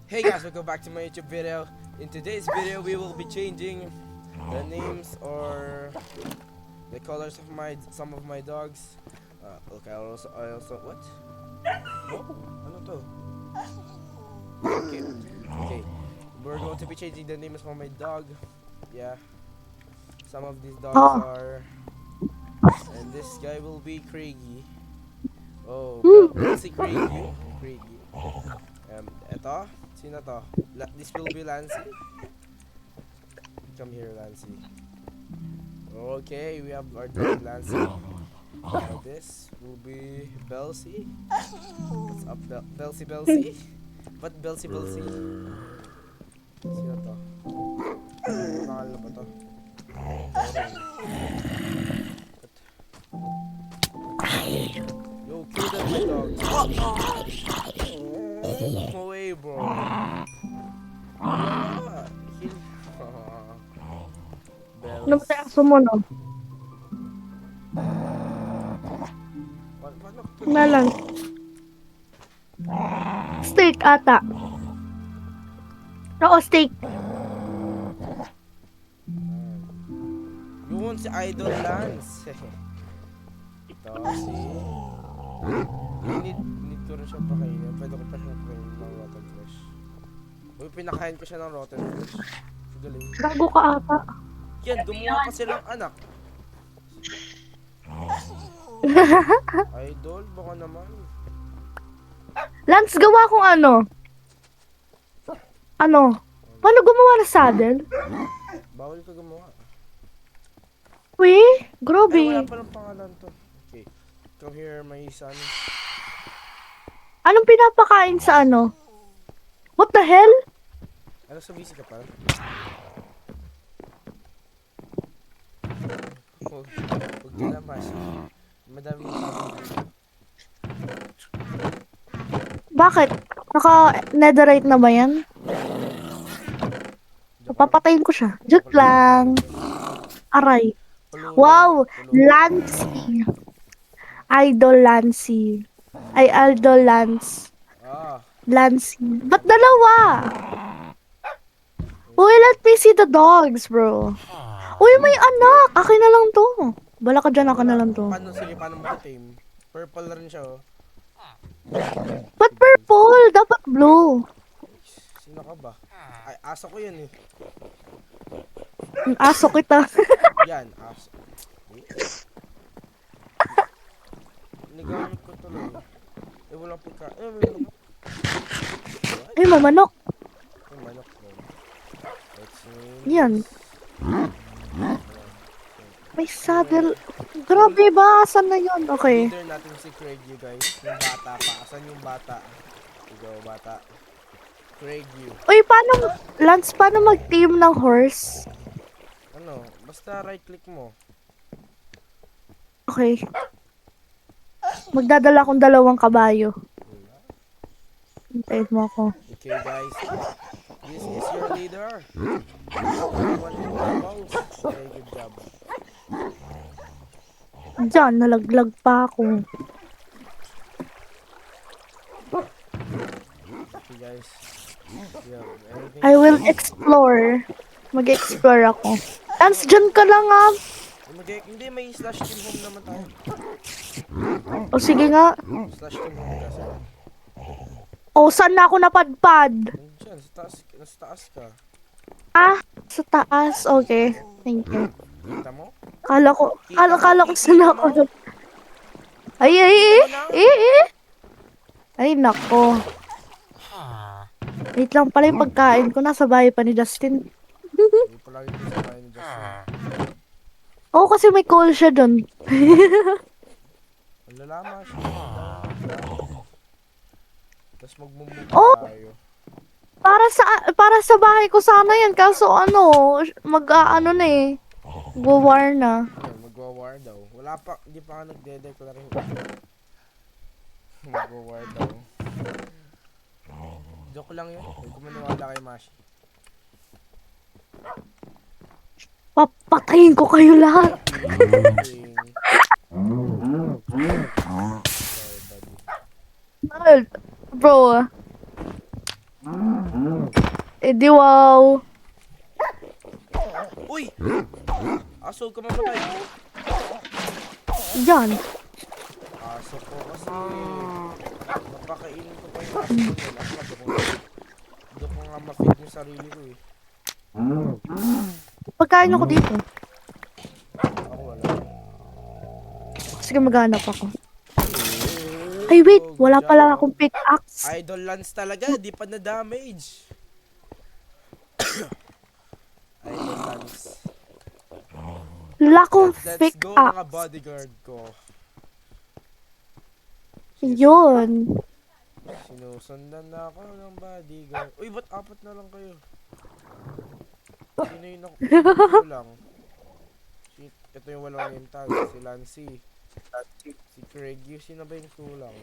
Hey guys, welcome back to my YouTube video. In today's video, we will be changing the names or the colors of some of my dogs. Okay, I also what? Oh, ano to? Okay, okay. We're going to be changing the names of my dog. Yeah, some of these dogs Oh. are, and this guy will be Craigie. Oh, Hmm. Belsey Craigie. Craigie. Eto, sino to? This will be Lancey. Come here, Lancey. Okay, we have our dog Lancey. This will be Belsey. What's up, Belsey Belsey? What Belsey Belsey? Sino to? Ano pangalan ba to? Yo, kill that my dog. No way, bro. Yeah, kill. Ano Bells. ba aso mo, no? Paano ko Na lang. Steak ata. Oo, steak. Yun si Idol Lance. Ito si... Need ko rin siya pakainin. Pwede ko pa siya pakainin ng rotten flesh. Uy, pinakain ko siya ng rotten flesh. Galing. Gago ka ata. Yan, gumawa pa silang anak. Idol, baka naman. Lance, gawa kong ano. Ano? Paano gumawa ng saddle? Bawal ka gumawa. Uy, Ay, wala grabe. palang pangalan to. Okay. Come here, my son. Anong pinapakain sa ano? What the hell? Ano, sa busy ka pa? Huwag ka na, Mash. Madami Bakit? Naka-netherite na ba yan? Papatayin ko siya. Joke lang. Aray. Wow! Lancey. Idol Lancey. Ay, Aldo Lance. Ah, Lancey. Ba't dalawa? Uy, let me see the dogs, bro. Uy, may anak! Akin na lang to. Bala ka dyan, akin na lang to. sige, paano mo tame? Purple rin siya, oh. Ba't purple? Dapat blue. Sino ka ba? Ay, aso ko yan, eh. Aso kita. Yan, aso. Nigamit ko tuloy. Eh, walang pika. Eh, may manok. Ay, mamanok. May manok ko. Let's name Yan. this. May saddle. Grabe ba? Asan na yun? Okay. Leader natin si Craig, you guys. Yung bata pa. Asan yung bata? Ikaw, bata. Craig, you. Uy, paano, Lance, paano mag-team ng horse? Ano? Basta right click mo. Okay. Magdadala akong 2 kabayo. Hintayin mo ako. Okay, guys. This is your leader. One in the most. Okay, good job. Diyan, nalaglag pa ako. Okay, guys. Yeah, anything? I will explore. Mag-explore ako. Lance, dyan ka lang ah. Hindi, may slash team home naman tayo. O sige nga. Slash team home kasi. O, saan na ako napadpad? Nandiyan, sa taas ka. Ah, sa taas. Okay. Thank you. Kita mo? Kala ko saan ako. Ay, ay, ay. Ay, nako. Wait lang pala yung pagkain ko. Nasa bahay pa ni Justin. Hindi pa lagi ko sa bahay ni Justin. Oo, kasi may call siya dun. Ang lalama siya. Tapos magmumove Oh! tayo. Para sa bahay ko sana yan. Kaso ano, ano na eh. War na. Ayan, magwa-war daw. Wala pa, hindi pa nga nagde-declare yung magwa-war daw. Joke lang yun. Huwag ko maniwala kay Mashi. Papatayin ko kayo lahat. Sorry, buddy. Bro. Eh di wow. Uy! Aso ka mamatay. Yan. Aso ko kasi. Napakainin ko pa yung aso ko nila. Doon ko nga ma-feed yung sarili ko eh. Pagkain ako dito. Ako wala. Sige, maghanap ako. Ay, wait. Oh, Wala good pala job, akong oh. pickaxe. Idol Lance talaga, di pa na-damage. Idol Lance. Wala akong Let's go mga pickaxe. bodyguard ko. Yun. Sinusundan na ako ng bodyguard. Uy, ba't apat na lang kayo? Sino yung kulang? Ito yung walong mental. Si Lancy. Si Craig. Sino ba yung kulang?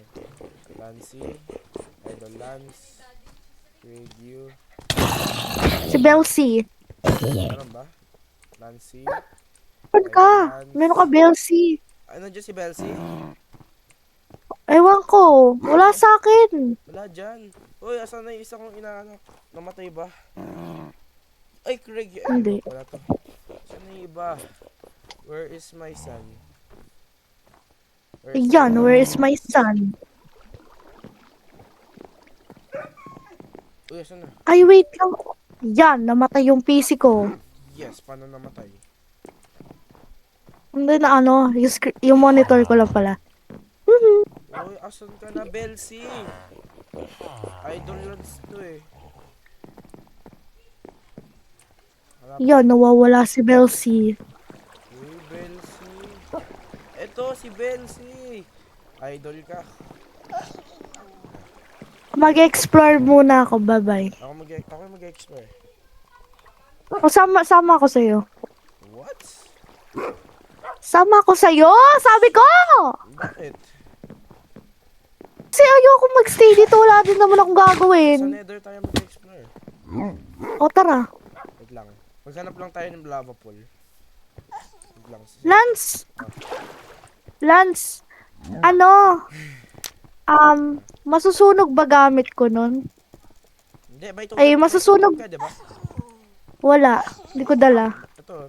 Lancy. Idol Lance. Craig. Si Belsi. Meron ba? Lancy. Meron ka. Meron ka, Belsi. Ano dyan si Belsi? Ewan ko. Wala sa akin. Wala dyan. Uy, asan na yung isa kong inaanak? Namatay ba? Ay, Craig. Hindi. Wala to. Saan na yung iba? Where is my son? Yan, where is my son? Uy, asan na? Ay, wait lang. Yan, namatay yung PC ko. Yes, paano namatay? Hindi na ano, yung monitor ko lang pala. Uy, asan ka na, Belsi? Idol Lance to eh. Yan, nawawala si Belsi. Uy, Belsi. Eto, si Belsi. Idol ka. Mag-explore muna ako, bye-bye. Ako mag-explore. O, sama ako sa'yo. What? Sama ako sa'yo! Sabi ko! Bakit? Kasi ayoko magstay dito. Wala din naman akong Sa gagawin. nether tayo mag-explore. O, tara. Wait lang. Maghanap lang tayo ng lava pool. Wait lang. Lance! Lance! Ano? Masusunog ba gamit ko nun? Hindi, may Ay, masusunog. ka, diba? Wala. Hindi ko dala. Ito.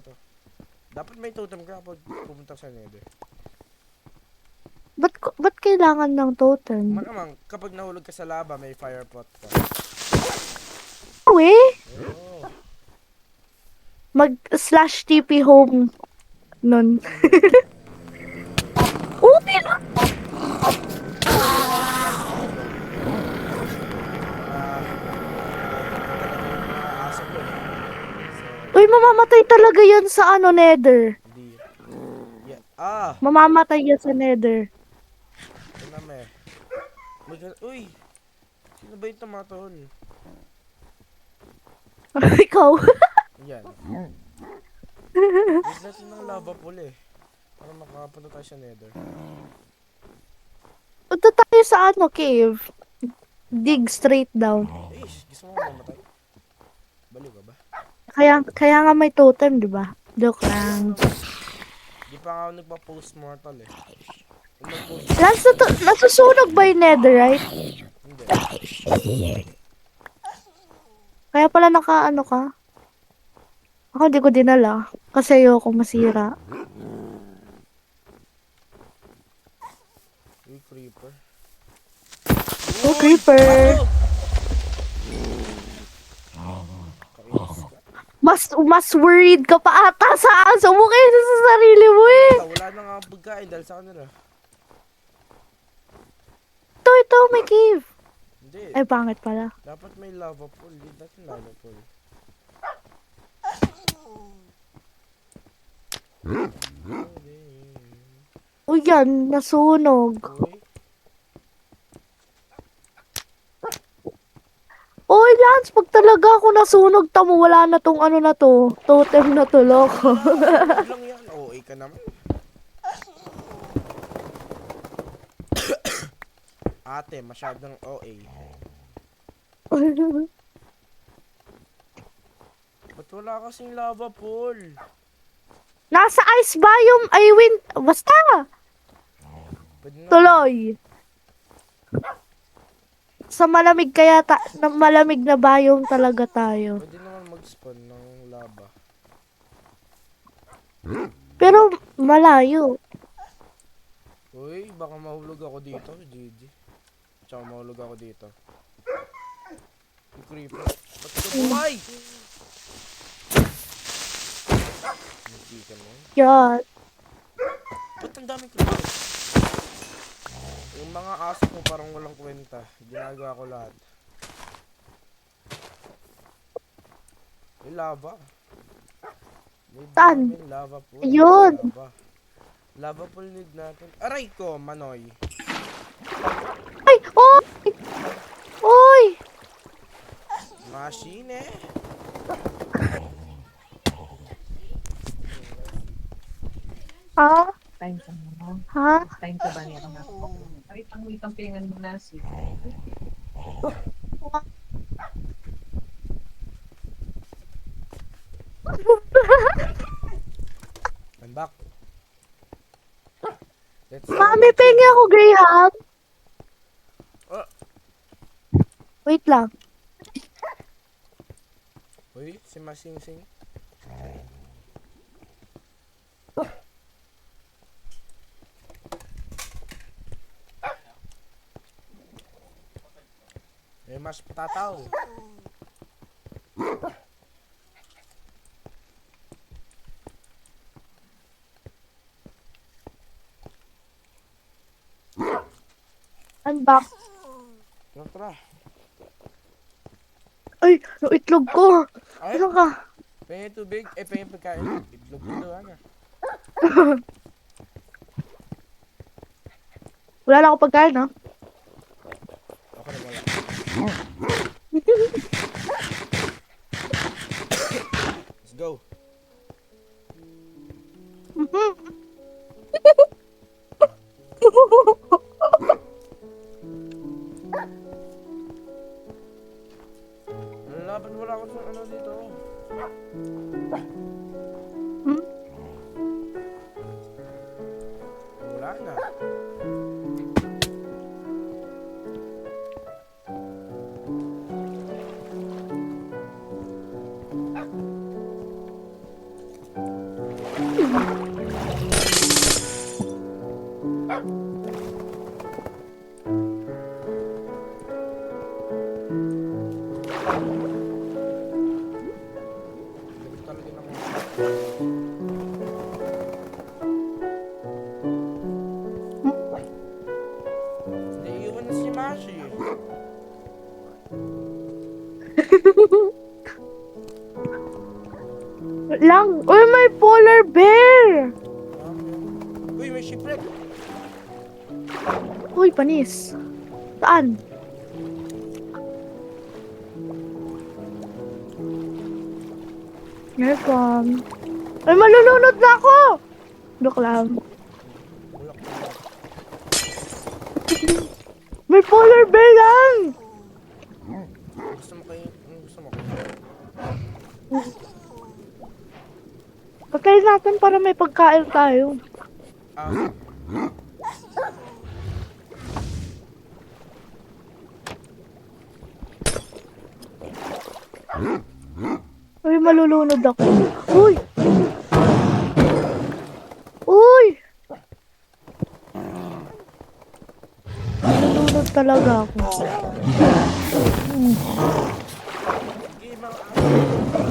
Dapat may totem ka pag pumunta sa nether. Ba't kailangan ng totem? Malamang, kapag nahulog ka sa lava, may fire pot ka. Uwi? Oo. Mag/TP home nun. Uwi lang. Aso ko eh. Uy, mamamatay talaga yan sa ano, nether. Hindi. Yeah. Mamamatay yan sa nether. Ito na me. Uy! Sino ba yung tumatahol? Ikaw. Yan. Wait natin ng lava pool eh. Para makapunta tayo sa nether. Punta tayo sa ano, cave. Dig straight down. Ish, gusto mo mamatay? Baliw ka ba? Kaya nga may totem, di ba? Joke lang. Di pa nga ako nagpa-post mortal eh. Kung mag-post Lance, nasusunog ba yung netherite? hindi. Kaya pala naka-ano ka? Ako hindi ko dinala. Kasi ayoko masira. Uy, creeper. Oh, creeper! Kainis ka. Mas worried ka pa ata sa aso mo kaysa sa sarili mo eh. Wala na nga ang pagkain dahil sa kanila. Ito, may cave. Hindi. Ay, pangit pala. Dapat may lava pool. Hindi natin lava pool. Uy, yan, nasunog. Uy. Uy, Lance, pag talaga ako nasunog, tamo, wala na tong ano na to. Totem na to, loko. Huwag lang yan. OA ka naman. Ate, masyadong OA. Ba't wala kasing lava pool? Nasa ice biome, ay wind, basta. Pwede na. Tuloy. sa malamig kaya na malamig na biome talaga tayo. Pwede naman mag-spawn ng lava. Pero malayo. Uy, baka mahulog ako dito, GG. Tsaka mahulog ako dito. Yung creeper. Ba't ka buhay? Hindi ka na. Yan. Ba't ang daming creeper? Yung mga aso ko parang walang kwenta. Ginagawa ko lahat. May lava. Need Saan? namin lava pool. Ayun. Lava. Lava pool need natin. Aray ko, Manoy. Ay! Oy! Oy! Machine eh. Ha? Time ka mo. Ha? Time ka ba niya na ako? Ay, pangwitang-pingan mo na si. I'm back. Let's go. Mami, pengi ako, Graham. Ah. Wait lang. Uy, si Masing-sing. May mas patataw. Unbox. Tara, tara. Ay, yung itlog ko. Ay, Ano ka? pahingin tubig. Eh, pahingin pagkain. Itlog ko daw, ano. Wala lang ako pagkain, ha? Ako na wala. Let's go. Ano laban? Wala ako sa ano dito. Wala na. Ganun talaga naman. Naiiwan na si Mashi. Lang. Uy, may polar bear. Uy, may shipwreck. Uy, panis. Saan? Welcome. Ay, malulunod na ako! Joke lang. Bulak. May polar bear lang! Gusto mo kayo? Gusto mo kayo? Pagkain natin para may pagkain tayo. Ah, Uy, malulunod ako. Uy! Uy! Malulunod talaga ako. sige mga aso.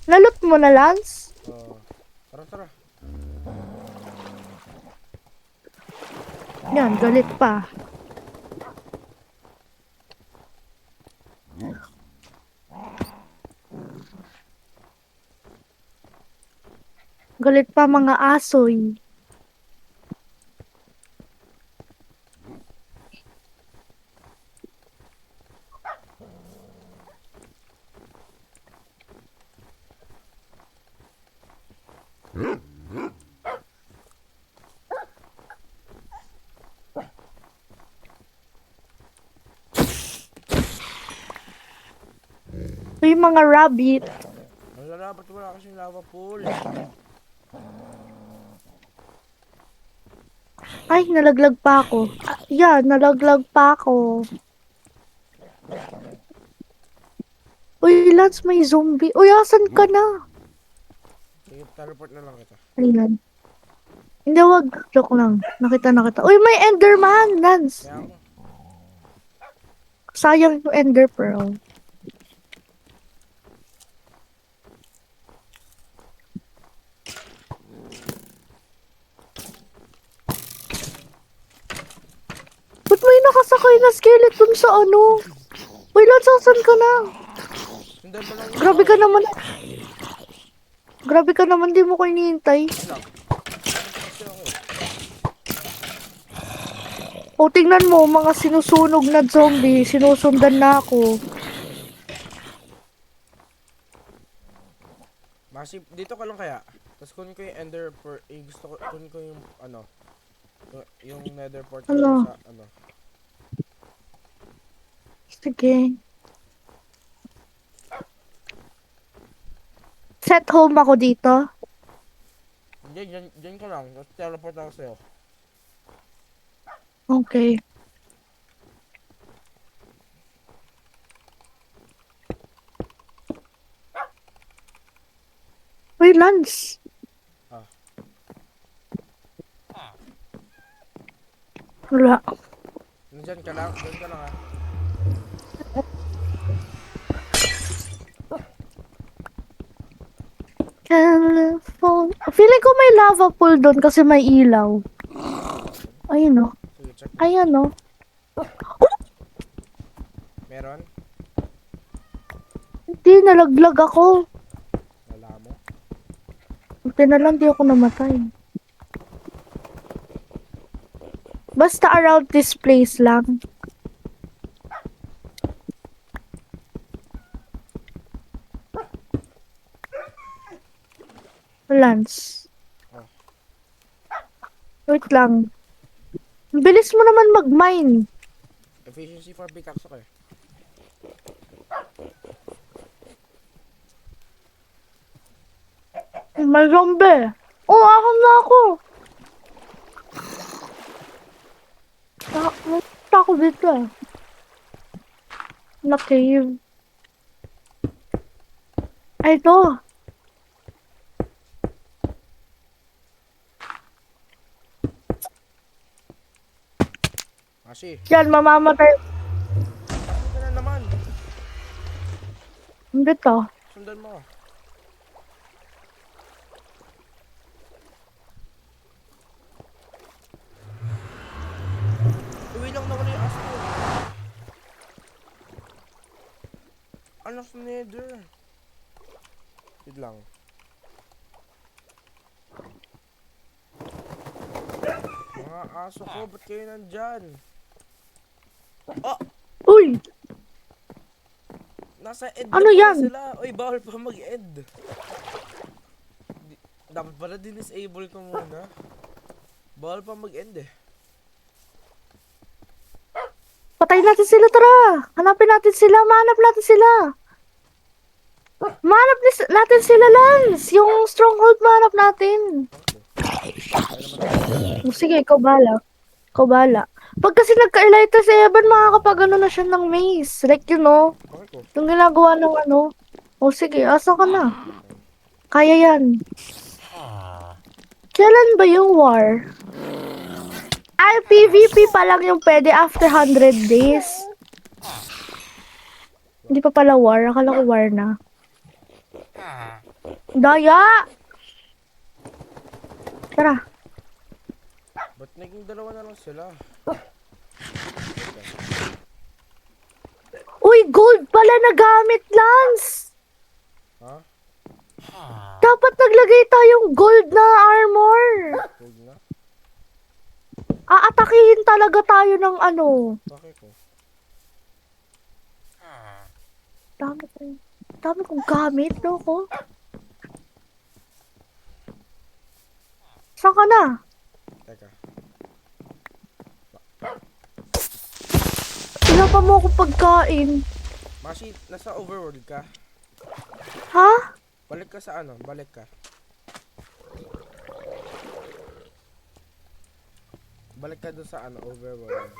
Nalot mo na, Lance? Tara, tara. Yan, galit pa. Galit pa mga asoy. Ito yung mga rabbit. Wala, ba't wala kasing lava pool? Ay, nalaglag pa ako. Yan, nalaglag pa ako. Uy, Lance, may zombie. Uy, asan ka na? Sige, teleport na lang kita. Ayan. Hindi, wag. Joke lang. Nakita. Uy, may Enderman, Lance. Kaya ako. Sayang yung Ender Pearl. Ba't may nakasakay na skeleton sa ano? Uy, Lance, asan ka na? Sundan mo lang yun. Grabe ka naman. Grabe ka naman, di mo ko hinihintay. Lang. Kasi ako. O, tingnan mo, mga sinusunog na zombie, sinusundan na ako. Masip, dito ka lang kaya. Tapos kunin ko yung ender per, gusto ko, kunin ko yung ano, yung nether portal Ano? sa ano. Sige. Set home ako dito. Hindi, dyan ka lang. Tapos teleport ako sa'yo. Okay. Uy, Lance. Ah. Wala. Nandyan ka lang, dyan ka lang ha. California. Feeling ko may lava pool doon kasi may ilaw. Ayun o. Sige, check. Ayan o. Meron? Hindi, nalaglag ako. Wala mo. Buti na lang di ako namatay. Basta around this place lang. Lance. Oh. Wait lang. Ang bilis mo naman mag-mine. Efficiency for pickaxe ako eh. May zombie. Oh, ahon na ako. Nakita ako dito eh. Na cave. Ay, ito. Kasi, Yan, mamamatay. bakit ka na naman? Hindi to. Sundan mo. Uwi lang naman yung aso ko. Anak sa nether. Yun lang. Mga aso ko, ba't kayo nandyan? Oh! Uy! Nasa end Ano na pala yan? sila. Uy, bawal pa mag-end. Dapat pala din-disable ko muna. Bawal pa mag-end eh. Patayin natin sila, tara! Hanapin natin sila, mahanap natin sila! Mahanap natin sila, Lance! Yung stronghold mahanap natin! Sige, ikaw bahala. Ikaw bahala. Pag kasi nagka-elita si Evan, makakapag-ano na siya ng maze. Like, you know, Bakit ko? yung ginagawa ng ano. O sige, asa ka na? Kaya yan. Kailan ba yung war? Ay, PvP pa lang yung pwede after 100 days. Hindi pa pala war. Akala ko war na. Daya! Tara. Ba't naging dalawa na lang sila? Uy, gold pala nagamit, Lance! Ha? Dapat naglagay tayong gold na armor. Huwag na. Aatakihin talaga tayo ng ano. Bakit ko? Dami kong gamit, no ko. Saan ka na? Teka. Wala pa mo akong pagkain. Mashi, nasa overworld ka. Ha? Balik ka sa ano? Balik ka. Balik ka doon sa ano, overworld.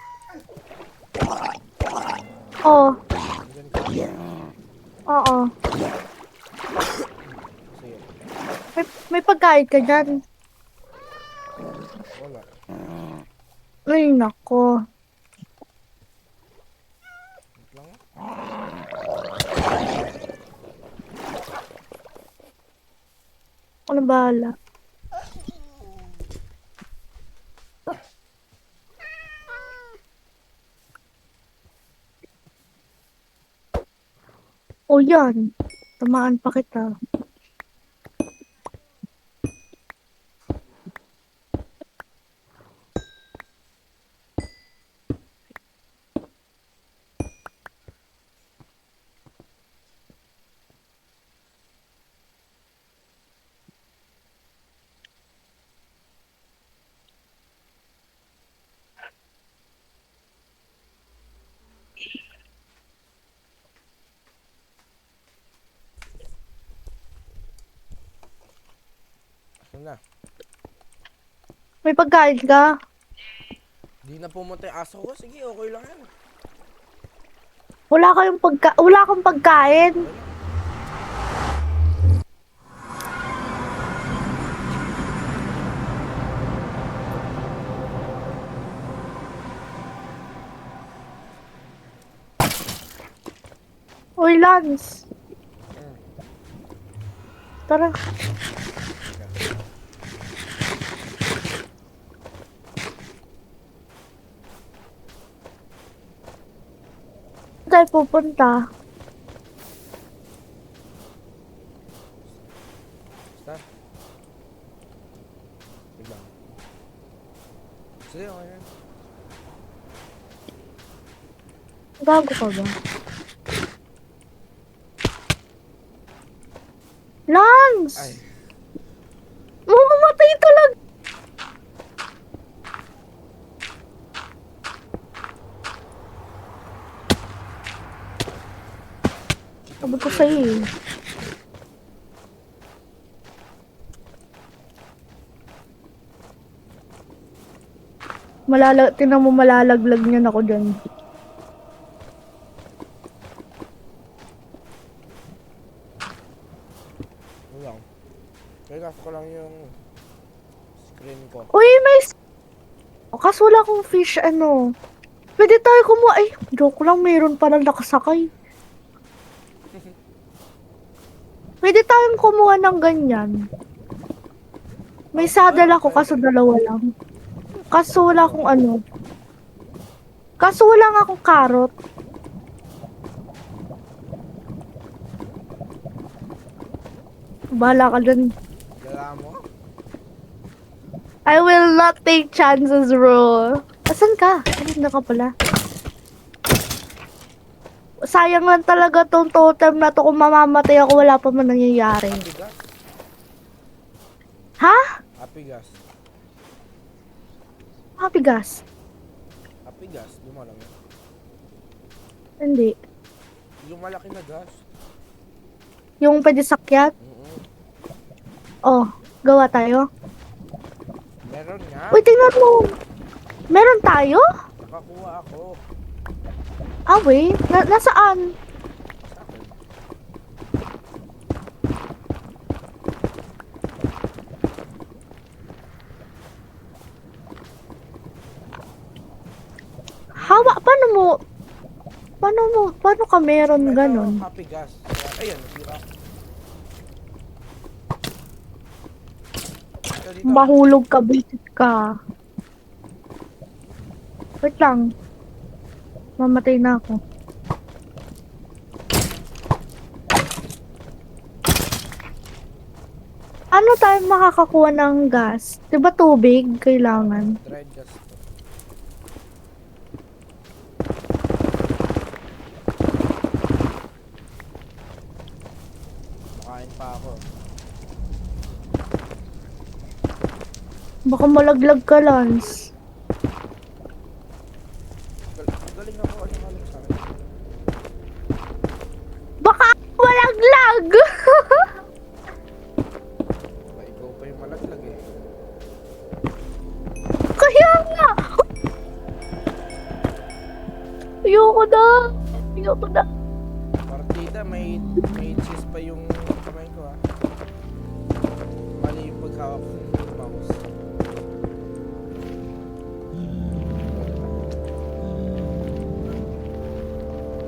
Oh, Diyan ka. oo. Sige. May pagkain ka dyan. Wala. Ay, nako. Wait lang. Ano bahala? O yan. Tamaan pa kita. Ano na? May pagkain ka? Di na pumunta yung aso ko. Sige, okay lang yan. Wala kang pagkain. Uy, Lance. Tara. Saan tayo pupunta? Basta. Diba? Sige, okay yan. Gago ka ba? Lance! Ay. Mamamatay talaga! Sabi ko sa'yo eh. Tinan mo malalaglag niyan ako dyan. Ano lang. Kaya ko lang yung screen ko. Uy, kaso wala akong fish, ano. Pwede tayo kumuha. Ay, joke lang, mayroon palang nakasakay. Pwede tayong kumuha ng ganyan. May saddle ako, kaso dalawa lang. Kaso wala akong ano. Kaso wala nga akong carrot. Bahala ka dun. Gala mo? I will not take chances, bro. Asan ka? Ayun na ka pala. Sayang lang talaga tong totem na to kung mamamatay ako wala pa man nangyayari. Apigas? Ha? Apigas. Papigas? Apigas? Yung malaki. Hindi. Yung malaki na gas. Yung pwede sakyat? Oh, gawa tayo. Meron nga. Uy, tingnan mo. Meron tayo? Nakakuha ako. Ah, wait. Nasaan? Sa akin. Paano ka meron ganon? Happy gas. Ayan, nasira. Dito. Mahulog ka, bisit ka. Wait lang. Mamatay na ako. Ano tayo makakakuha ng gas? Diba tubig kailangan? Dried gas to. Makain pa ako. Baka malaglag ka, Lance. Galing ako. Ano galing sa akin? Baka malaglag! Ikaw pa yung malaglag eh. Kaya nga! Ayoko na. Ayoko na. Partida, may cheese pa yung kamay ko ah. Mali yung paghawak ng mouse.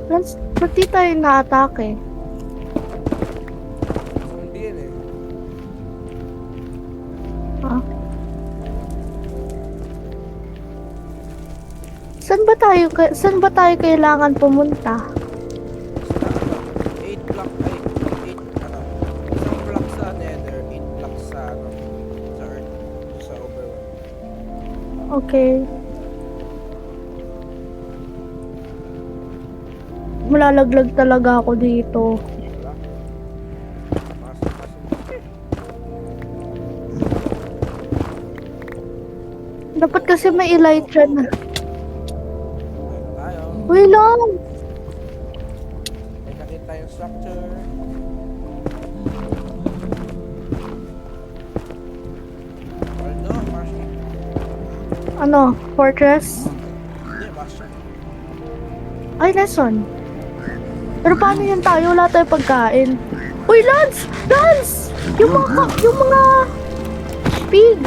Lance, ba't di tayo na-atake? So, hindi yan eh. Ha? Saan ba tayo kailangan pumunta? Basta 8 block, ay, 8, ano, isang block sa nether, 8 block sa, ano, sa earth, sa overworld. Okay. Malalaglag talaga ako dito. Wala. Pasok. Dapat kasi may elytra na. Ayun tayo. Uy lang! May nakita yung structure. Although, Bastion. Ano? Fortress? Hindi, Bastion. Ay, lesson. Pero paano yun tayo? Wala tayong pagkain. Uy, Lance! Lance! Yung mga pig.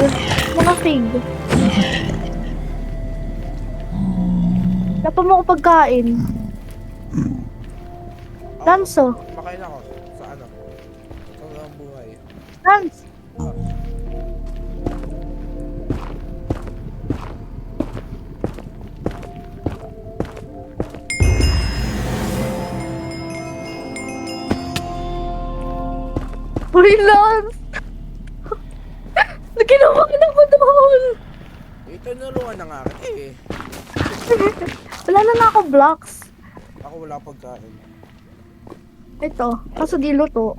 Mga pig. Dapat mo ako pagkain. Lance, oh. Makain ako. Sa ano? Sa ang buhay. Lance! Uy, Lance! Ginawain ako doon! Ito naruan na nga kita eh. Wala na ako blocks. Ako wala pagkain. Ito, kaso di luto.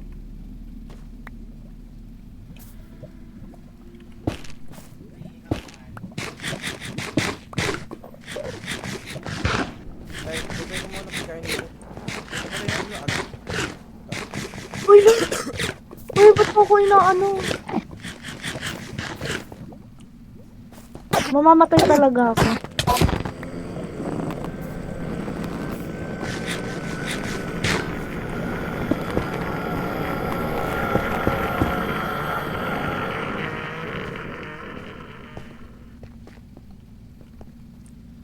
Ay, bigay ko muna pagkain dito. Ito pa rin yung ano. Uy, Lance! Uy, ba't mo ko inaano? Mamamatay talaga ako.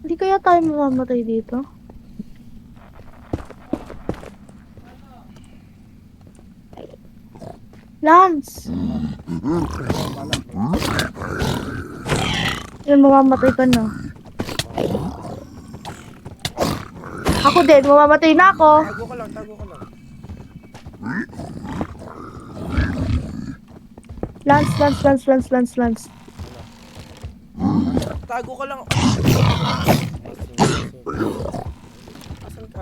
Hindi kaya tayo mamamatay dito? Lance! Yun, mamamatay ka na. Ako din, mamamatay na ako. Tago ka lang. Lance. Tago ka lang. Asan ka?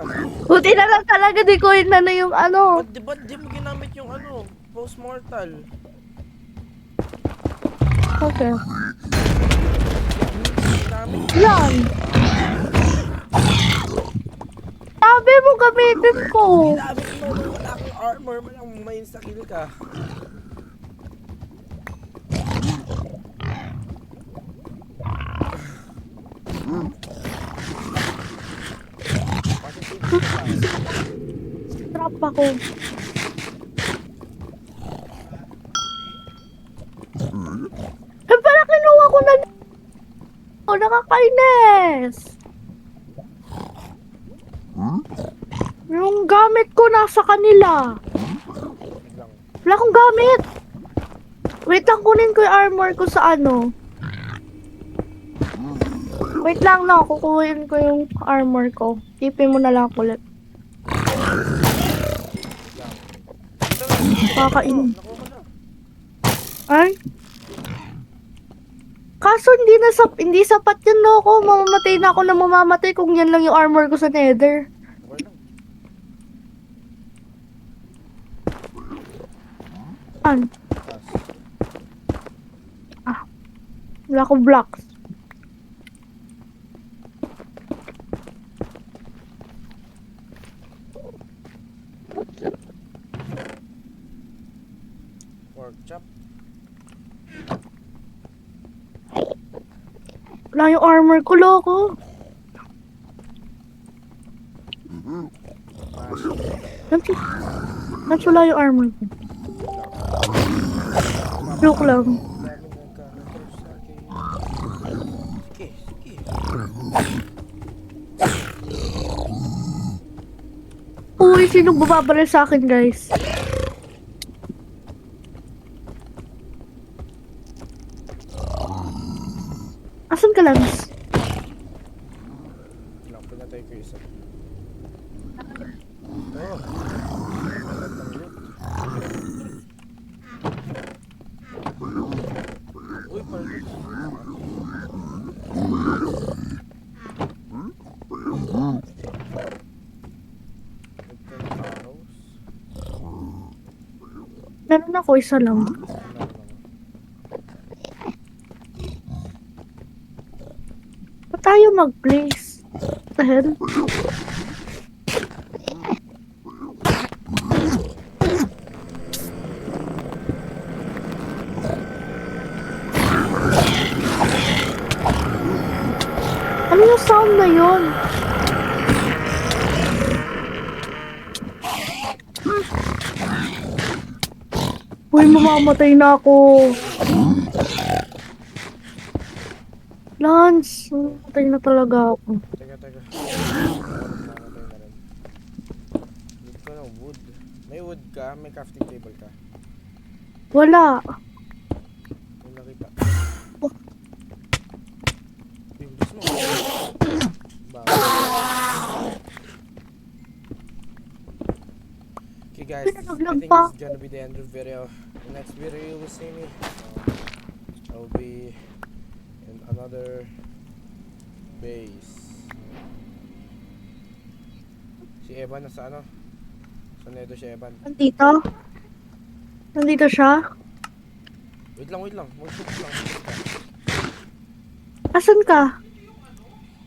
Buti na lang talaga di ko yun na yung ano. Ba't di mo ginamit yung ano? Post-mortal. Okay. Ginamit. Yan. Sabi mo gamitin ko. Ginamit mo. Wala kang armor. Walang may insta-kill ka. Trap ako. Eh, pala kinuha ko na. Oh, nakakainis. Yung gamit ko nasa kanila. Wala akong gamit. Wait lang, kunin ko yung armor ko sa ano. Wait lang na, kukuhin ko yung armor ko. Tipin mo na lang ulit. Kakainin. Nakuha na. Ay? Kaso hindi sapat yun, loko. Mamamatay na ako na mamamatay kung yan lang yung armor ko sa nether. Okay lang. An? Tas. Wala akong blocks. Pork chop. Wala yung armor ko, loko. Nats wala yung armor ko. Joke lang. Dami nagkakaroon sa akin. Sige, sige. Uy, sino bumabaril sa akin, guys? Asan ka, Lance? Lang, pinatay ko isa. Oh. Magandang loot. Uy, paldos. Nagtanong arrows. Meron ako, isa lang. Meron ako. Ba't tayo mag-place? What the hell? Ano yung sound na yun? Uy, mamamatay na ako. Lance, mamamatay na talaga ako. Teka, teka. Mamatay na rin. Need ko ng wood. May wood ka? May crafting table ka? Wala. May nakita. Bimbis mo. Bawal. Okay guys, I think this is gonna be the end of the video. The next video you will see me. I'll be in another base. Si Evan nasa ano? Saan na ito si Evan? Nandito? Nandito siya? Wait lang, wait lang. Mag-shoot lang. Asan ka?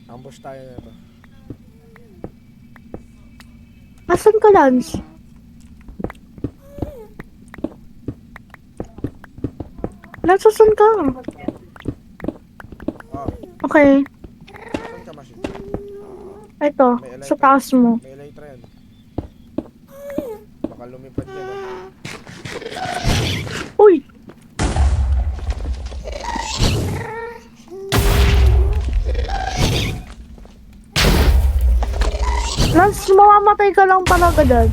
Ambush tayo na ito. Asan ka, Lance? Lance, asan ka? Ah, Okay. saan ka machine? Ito, sa taas mo. May elytra yan. Baka lumipad yan ah. Uy! Lance, mamamatay ka lang talaga dyan.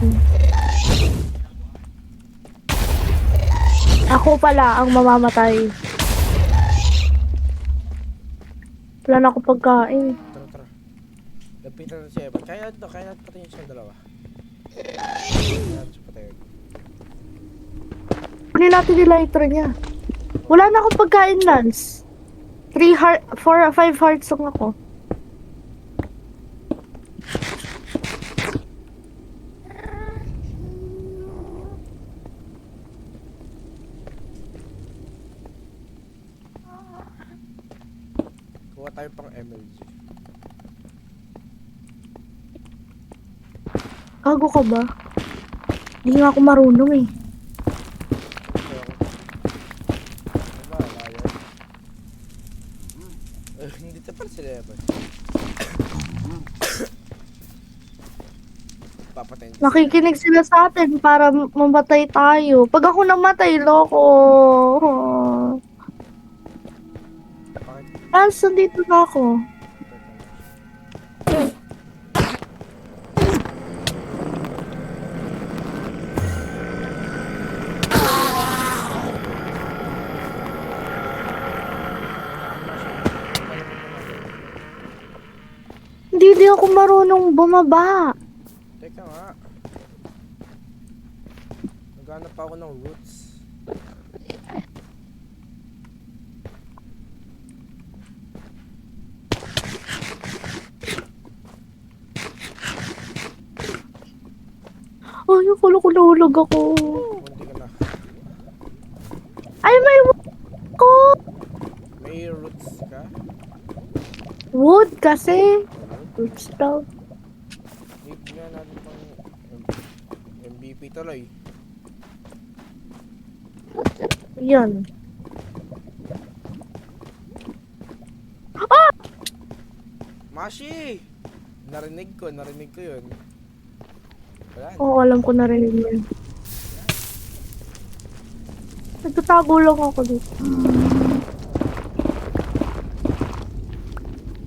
Ako pala ang mamamatay. Wala na akong pagkain. Tara, tara. Lapitan na si Evan. Kaya natin patayin siyang dalawa. Kaya natin siya patayin. Kunin natin yung lighter niya. Wala na akong pagkain, Lance. 5 hearts lang ako. Kuha tayo pang MLG. Gago ka ba? Hindi nga ako marunong eh. Kaya ako. Ano ba? Liar? Hindi ito pala sila Evan. Papatayin ko sila. Nakikinig sila sa atin para mamatay tayo. Pag ako namatay, loko. Bakit? Lance, nandito na ako. Hindi ako marunong bumaba. Teka nga. Naghanap pa ako ng roots. Ay, akala ko nahulog ako. Munti ka na. Ay, may wood ko. May roots ka? Wood kasi. Roots daw. Need nga natin pang MVP tuloy. Yan. Mashi! Narinig ko yun. Wala na. Oo, alam ko na rin yun. Nagtatago lang ako dito.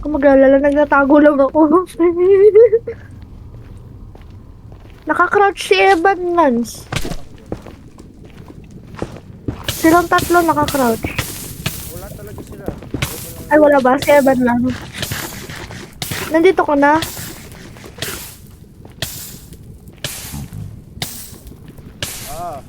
Kung mag-alala, nagtatago lang ako. Naka-crouch si Evan, Lance. Silang tatlo naka-crouch. Wala talaga sila. Ay, wala ba? Si Evan lang. Nandito ka na? Ah.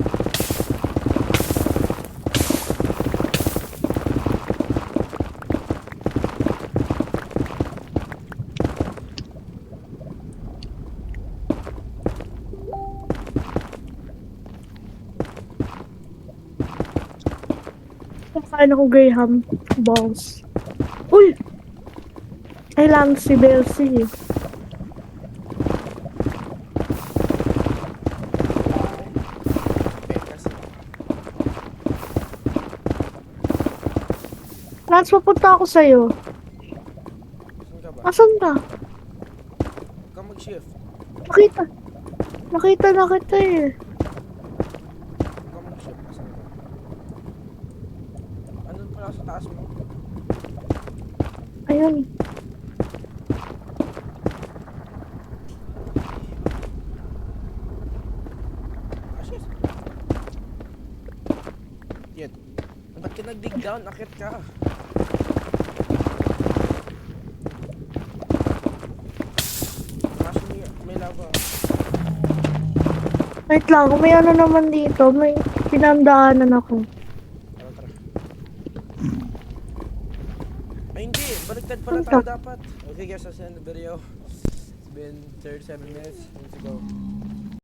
Kakain ako Graham balls. Uy! Ay lang si Belsi. Kasi. Lance, papunta ako sa'yo. Saan ka ba? Asan ka? Huwag kang mag-shift. Nakita. Nakita na kita eh. Huwag kang mag-shift. Asan ka? Andun pala sa taas mo. Ayun. Ah, shit. Yet. Ba't ka nag-dig down? Akit ka. Kaso may lava. Wait lang, may ano naman dito. May pinandaanan ako. Tara, tara. Ay hindi, baliktad pala Ano tayo to? dapat. Okay guys, that's the end of the video. It's been 37 minutes. Let's go.